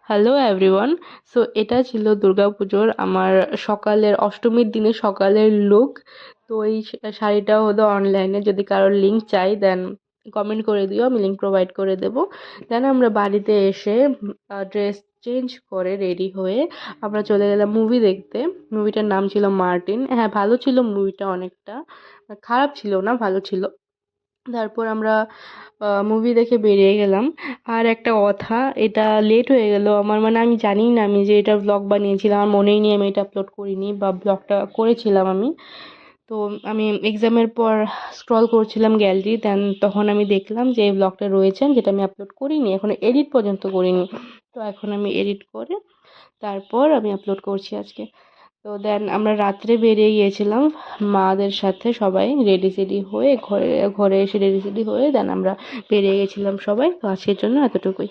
Hello everyone. So এটা ছিল দুর্গাপুজোর আমার সকালের অষ্টমীর দিনে সকালের লুক। তো এই শাড়িটা হলো অনলাইনে, যদি কারোর লিঙ্ক চাই দেন কমেন্ট করে দিও, আমি লিঙ্ক প্রোভাইড করে দেবো। দেন আমরা বাড়িতে এসে ড্রেস চেঞ্জ করে রেডি হয়ে আমরা চলে গেলাম মুভি দেখতে। মুভিটার নাম ছিল মার্টিন। হ্যাঁ, ভালো ছিল মুভিটা, অনেকটা খারাপ ছিল না, ভালো ছিল। তারপর আমরা মুভি দেখে বেরিয়ে গেলাম। আর একটা কথা, এটা লেট হয়ে গেল আমার, মানে আমি জানিই না আমি যে এটা ব্লগ বানিয়েছিলাম, আমার মনেই নেই আমি এটা আপলোড করিনি বা ব্লগটা করেছিলাম আমি। তো আমি এক্সামের পর স্ক্রল করছিলাম গ্যালারি, দেন তখন আমি দেখলাম যে এই ব্লগটা রয়েছে যেটা আমি আপলোড করিনি, এখনো এডিট পর্যন্ত করিনি। তো এখন আমি এডিট করে তারপর আমি আপলোড করছি আজকে। তো দেন আমরা রাত্রে বেরিয়ে গিয়েছিলাম মাদের সাথে, সবাই রেডি সেডি হয়ে ঘরে ঘরে এসে রেডি সেডি হয়ে দেন আমরা বেরিয়ে গেছিলাম সবাই। তো আজকের জন্য এতটুকুই।